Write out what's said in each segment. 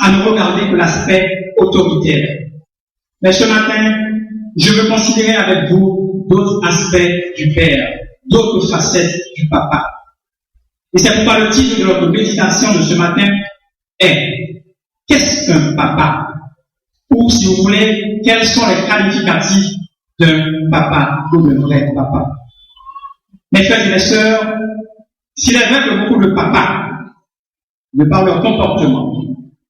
à ne regarder que l'aspect autoritaire. Mais ce matin, je veux considérer avec vous d'autres aspects du Père, d'autres facettes du Papa. Et c'est pourquoi le titre de notre méditation de ce matin est « Qu'est-ce qu'un papa ?» ou, si vous voulez, quels sont les qualificatifs d'un papa ou d'un vrai papa. Mes frères et mes sœurs, s'il est vrai que beaucoup de papas, de par leur comportement,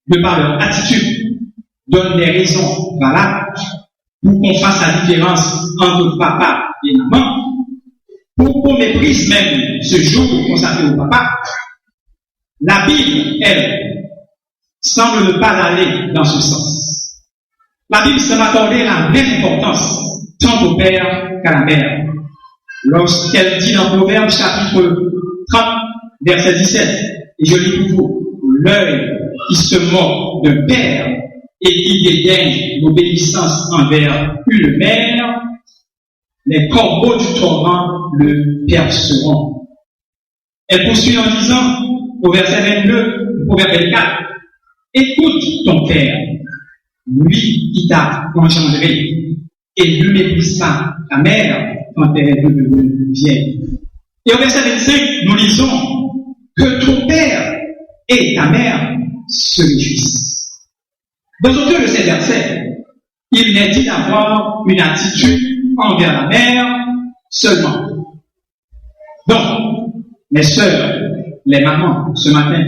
de par leur attitude, donnent des raisons valables pour qu'on fasse la différence entre papa et maman, pour qu'on méprise même ce jour consacré au papa, la Bible, elle, semble ne pas aller dans ce sens. La Bible semble accorder la même importance tant au père qu'à la mère. Lorsqu'elle dit dans Proverbes chapitre 30, verset 17, et je lis pour vous, l'œil qui se moque d'un père et qui dédaigne l'obéissance envers une mère, les corbeaux du torrent le perceront. Elle poursuit en disant, au verset 22, au verset 24, écoute ton père, lui qui t'a engendré, et ne méprise pas ta mère quand elle est devenue vieille. Et au verset 25, nous lisons que ton père et ta mère se réjouissent. Dans aucun de ces versets, il n'est dit d'avoir une attitude envers la mère seulement. Donc, mes sœurs, les mamans, ce matin,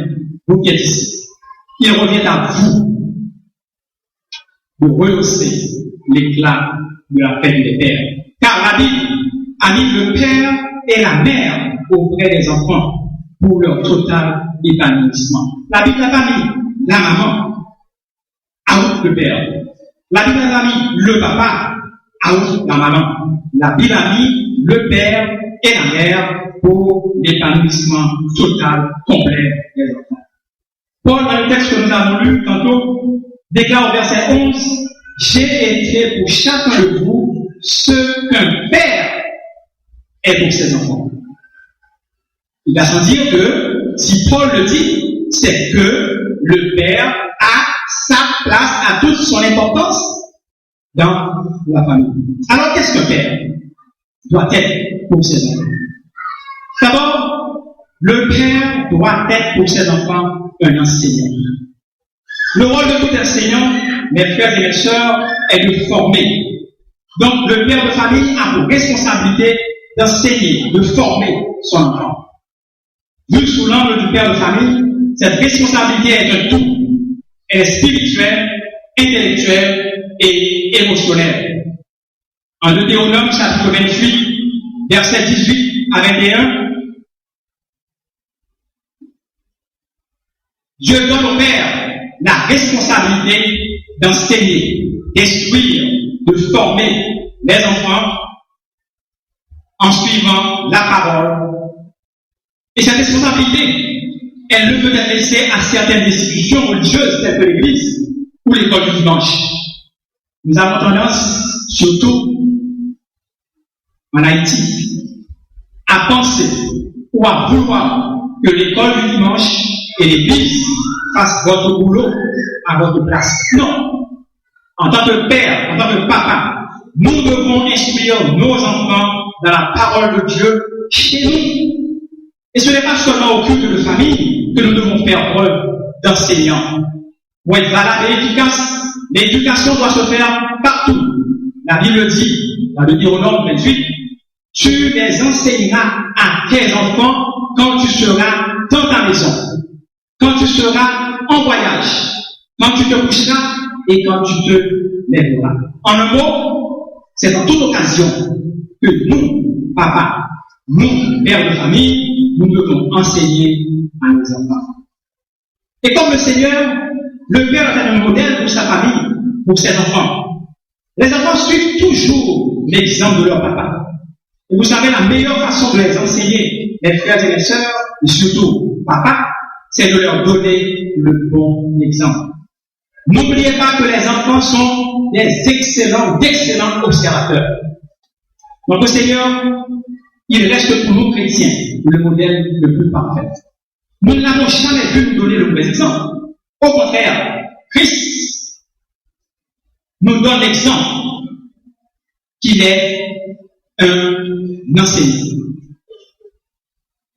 vous qui êtes ici, il revient à vous de rehausser l'éclat de la fête des pères. Car la Bible a mis le père et la mère auprès des enfants pour leur total épanouissement. La Bible n'a pas mis la maman out le père. La Bible n'a pas mis le papa out la maman. La Bible a mis le père et la mère pour l'épanouissement total, complet des enfants. Paul, dans le texte que nous avons lu tantôt, déclare au verset 11, j'ai été pour chacun de vous ce qu'un père est pour ses enfants. Il va sans dire que, si Paul le dit, c'est que le père a sa place, a toute son importance dans la famille. Alors, qu'est-ce qu'un père doit être pour ses enfants? D'abord, le père doit être pour ses enfants un enseignant. Le rôle de tout enseignant, mes frères et mes sœurs, est de former. Donc, le père de famille a pour responsabilité d'enseigner, de former son enfant. Vu sous l'angle du père de famille, cette responsabilité est un tout. Elle est spirituelle, intellectuelle et émotionnelle. En Deutéronome, chapitre 28, versets 18 à 21, Dieu donne au père la responsabilité d'enseigner, d'instruire, de former les enfants en suivant la parole. Et cette responsabilité, elle ne peut être laissée à certaines institutions religieuses telles que l'Église ou l'école du dimanche. Nous avons tendance, surtout en Haïti, à penser ou à vouloir que l'école du dimanche et l'Église fassent votre boulot à votre place. Non. En tant que père, en tant que papa, nous devons instruire nos enfants dans la parole de Dieu chez nous. Et ce n'est pas seulement au culte de famille que nous devons faire preuve d'enseignants. Pour être valable et efficace, l'éducation doit se faire partout. La Bible dit, dans le Deutéronome 28, tu les enseigneras à tes enfants quand tu seras dans ta maison, quand tu seras en voyage, quand tu te coucheras et quand tu te lèveras. En un mot, c'est dans toute occasion que nous, papa, nous, pères de famille, nous devons enseigner à nos enfants. Et comme le Seigneur, le Père est un modèle pour sa famille, pour ses enfants. Les enfants suivent toujours l'exemple de leur papa. Et vous savez, la meilleure façon de les enseigner, les frères et les sœurs, et surtout papa, c'est de leur donner le bon exemple. N'oubliez pas que les enfants sont d'excellents observateurs. Donc le Seigneur, il reste pour nous chrétiens le modèle le plus parfait. Nous n'avons jamais pu nous donner le mauvais exemple. Au contraire, Christ nous donne l'exemple qu'il est un enseignant.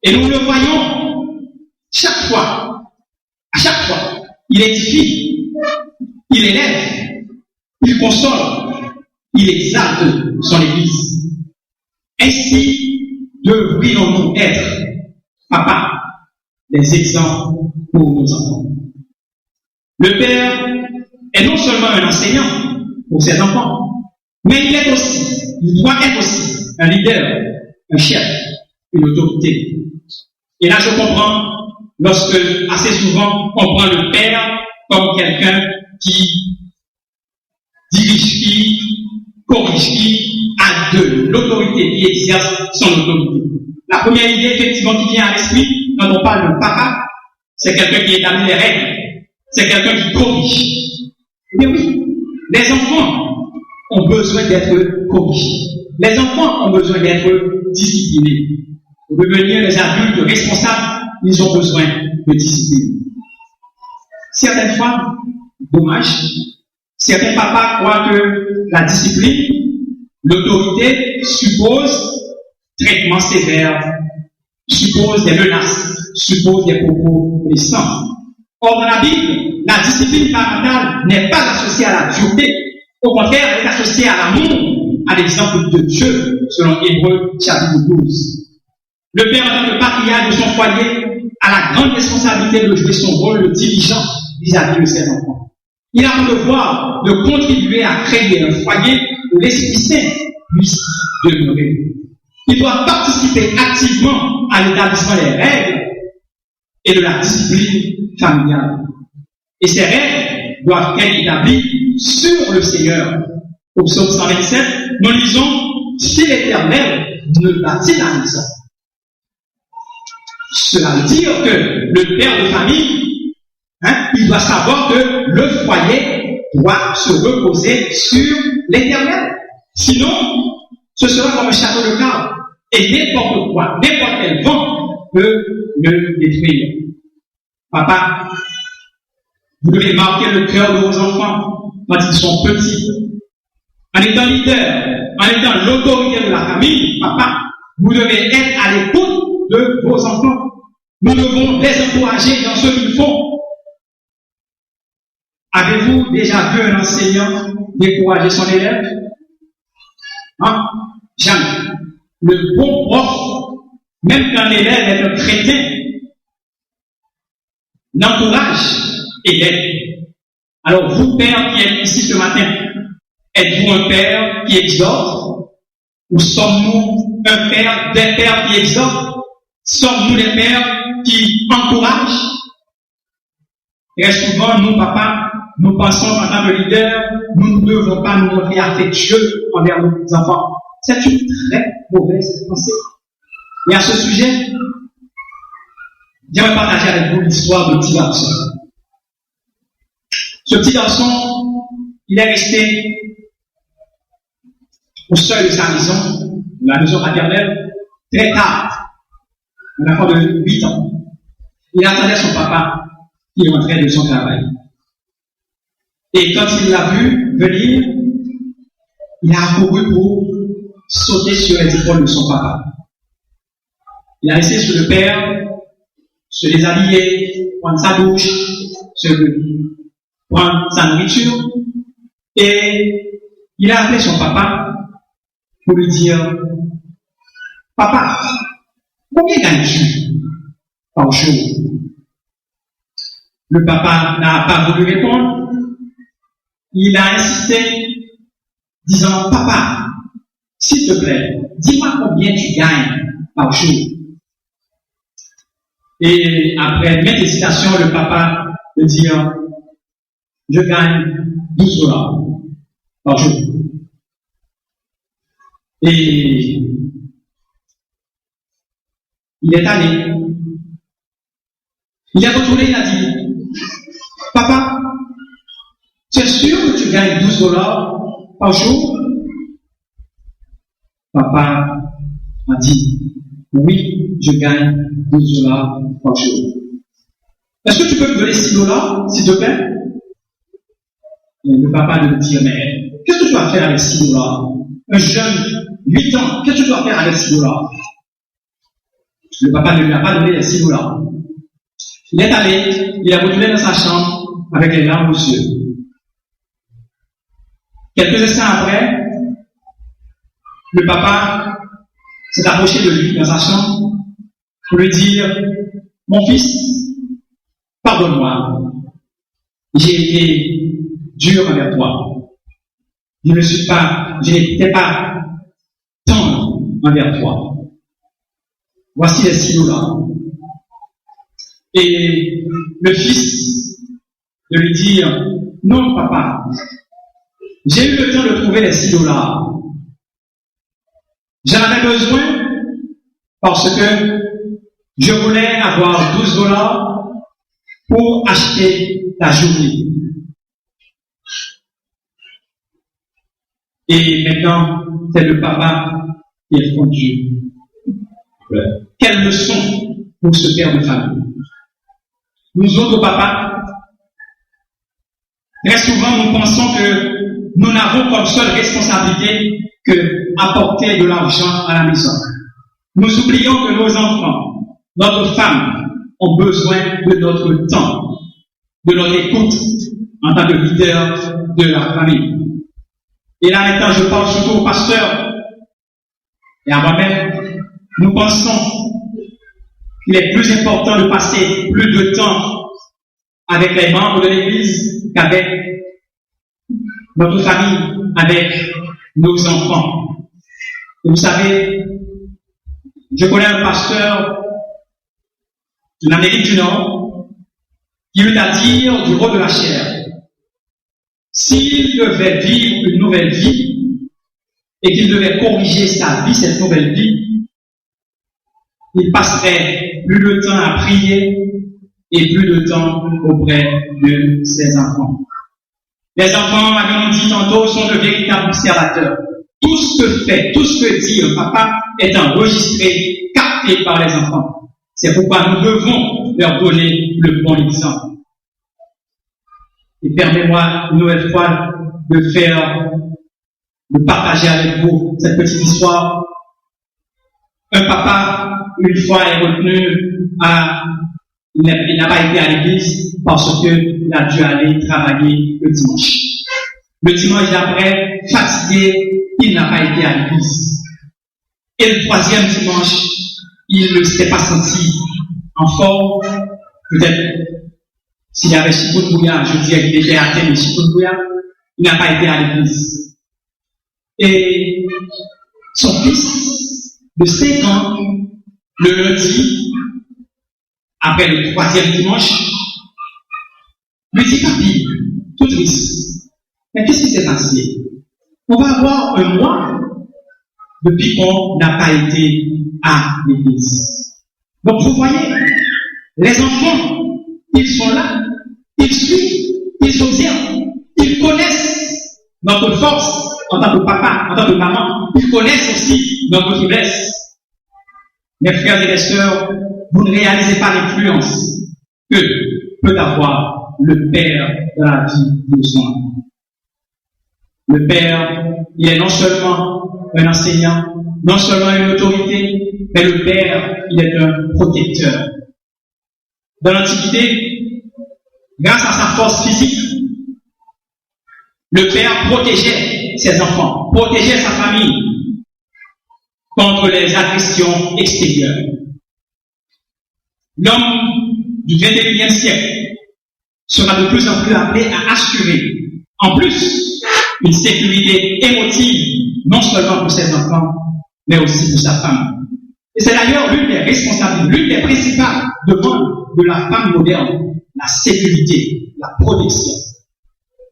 Et nous le voyons chaque fois, à chaque fois, il édifie, il élève, il console, il exalte son Église. Ainsi devrions-nous être, papa, des exemples pour nos enfants. Le Père est non seulement un enseignant pour ses enfants, mais il doit être aussi un leader, un chef, une autorité. Et là, je comprends lorsque, assez souvent, on prend le Père comme quelqu'un qui dirige, qui corrige, qui a de l'autorité, qui exerce son autorité. La première idée, effectivement, qui vient à l'esprit, quand on parle de papa, c'est quelqu'un qui établit les règles, c'est quelqu'un qui corrige. Mais oui, les enfants ont besoin d'être corrigés. Les enfants ont besoin d'être disciplinés. Pour devenir les adultes responsables, ils ont besoin de discipline. Certaines fois, dommage, certains papas croient que la discipline, l'autorité suppose traitement sévère, suppose des menaces, suppose des propos blessants. Or, dans la Bible, la discipline parentale n'est pas associée à la dureté. Au contraire, elle est associée à l'amour, à l'exemple de Dieu, selon Hébreux chapitre 12. Le père, en tant que patriarche de son foyer, a la grande responsabilité de jouer son rôle de dirigeant vis-à-vis de ses enfants. Il a le devoir de contribuer à créer un foyer où l'Esprit Saint puisse demeurer. Il doit participer activement à l'établissement des règles et de la discipline familiale. Et ces règles doivent être établies sur le Seigneur. Au psaume 127, nous lisons « Si l'Éternel ne bâtit la maison ». Cela veut dire que le père de famille, il doit savoir que le foyer doit se reposer sur l'Éternel. Sinon, ce sera comme un château de cartes. Et n'importe quoi, n'importe quel vent peut le détruire. Papa, vous devez marquer le cœur de vos enfants quand ils sont petits. En étant leader, en étant l'autorité de la famille, papa, vous devez être à l'écoute de vos enfants. Nous devons les encourager dans ce qu'ils font. Avez-vous déjà vu un enseignant décourager son élève? Jamais. Le bon prof, même quand l'élève est un chrétien, l'encourage et l'aide. Alors, vous, père qui êtes ici ce matin, êtes-vous un père qui exhorte? Ou sommes-nous un père, des pères qui exhortent? Sommes-nous les pères qui encouragent? Très souvent, nous, papa, nous pensons en tant que leader, nous ne devons pas nous montrer affectueux envers nos enfants. C'est une très mauvaise pensée. Et à ce sujet, j'aimerais partager avec vous l'histoire d'un petit garçon. Ce petit garçon, il est resté au seuil de sa maison, la maison maternelle, très tard. Un enfant de 8 ans. Il attendait son papa qui rentrait de son travail. Et quand il l'a vu venir, il a accouru pour sauter sur les épaules de son papa. Il a laissé sur le père se déshabiller, prendre sa douche, prendre sa nourriture. Et il a appelé son papa pour lui dire « Papa, combien gagnes-tu par jour ?» Le papa n'a pas voulu répondre. Il a insisté, disant « Papa, s'il te plaît, dis-moi combien tu gagnes par jour. » Et après maintes hésitations, le papa lui dit « Je gagne 12 $ par jour. » Et il est allé. Il est retourné, il a dit « Papa, tu es sûr que tu gagnes 12 $ par jour? » Papa a dit « Oui, je gagne 12 $ par jour. Est-ce que tu peux me donner 6 $, s'il te plaît? » le papa de lui dire, mais qu'est-ce que tu vas faire avec $6? Un jeune, 8 ans, qu'est-ce que tu vas faire avec $6? Le papa ne lui a pas donné les $6. Il est allé, il est retourné dans sa chambre avec les larmes aux yeux. Quelques instants après, le papa s'est approché de lui dans sa chambre pour lui dire, mon fils, pardonne-moi, j'ai été dur envers toi. Je n'étais pas tendre envers toi. Voici les $6. Et le fils de lui dire, non papa, j'ai eu le temps de trouver les $6. J'en avais besoin parce que je voulais avoir $12 pour acheter ta journée. Et maintenant, c'est le papa qui est fondu. Quelle leçon pour ce père de famille. Nous autres papas, très souvent nous pensons que nous n'avons comme seule responsabilité que apporter de l'argent à la maison. Nous oublions que nos enfants, notre femme, ont besoin de notre temps, de notre écoute en tant que leader de la famille. Et là maintenant, je parle surtout au pasteur et à moi-même. Nous pensons qu'il est plus important de passer plus de temps avec les membres de l'Église qu'avec notre famille, avec nos enfants. Et vous savez, je connais un pasteur de l'Amérique du Nord qui eut à dire du haut de la chair, s'il devait vivre une nouvelle vie et qu'il devait corriger sa vie, cette nouvelle vie, il passerait plus de temps à prier et plus de temps auprès de ses enfants. Les enfants, comme on dit tantôt, sont de véritables observateurs. Tout ce que fait, tout ce que dit un papa est enregistré, capté par les enfants. C'est pourquoi nous devons leur donner le bon exemple. Et permettez-moi une nouvelle fois de partager avec vous cette petite histoire. Un papa, une fois, est retenu il n'a pas été à l'église parce qu'il a dû aller travailler le dimanche. Le dimanche d'après, fatigué, il n'a pas été à l'église. Et le troisième dimanche, il ne s'est pas senti en forme. Peut-être, s'il y avait chikungunya, je dirais qu'il était atteint de chikungunya, il n'a pas été à l'église. Et son fils de 5 ans, le lundi, après le troisième dimanche, lui dit, papi, tout triste, mais qu'est-ce qui s'est passé? On va avoir un mois depuis qu'on n'a pas été à l'église. Donc vous voyez, les enfants, ils sont là, ils suivent, ils observent, ils connaissent notre force en tant que papa, en tant que maman, ils connaissent aussi notre faiblesse. Mes frères et mes sœurs, vous ne réalisez pas l'influence que peut avoir le père dans la vie de son enfant. Le père, il est non seulement un enseignant, non seulement une autorité, mais le père, il est un protecteur. Dans l'Antiquité, grâce à sa force physique, le père protégeait ses enfants, protégeait sa famille contre les agressions extérieures. L'homme du 21e siècle sera de plus en plus appelé à assurer, en plus, une sécurité émotive, non seulement pour ses enfants, mais aussi pour sa femme. Et c'est d'ailleurs l'une des responsabilités, l'une des principales demandes de la femme moderne, la sécurité, la protection.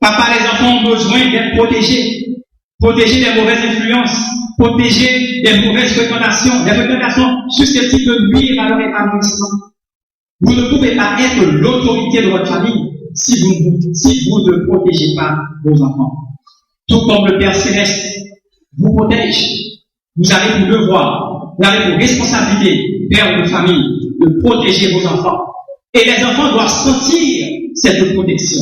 Papa, les enfants ont besoin d'être protégés des mauvaises influences, protégés des mauvaises fréquentations, des fréquentations susceptibles de nuire à leur épanouissement. Vous ne pouvez pas être l'autorité de votre famille si vous ne protégez pas vos enfants. Tout comme le Père Céleste vous protège, vous avez pour devoir, vous avez pour responsabilité, père de famille, de protéger vos enfants. Et les enfants doivent sentir cette protection.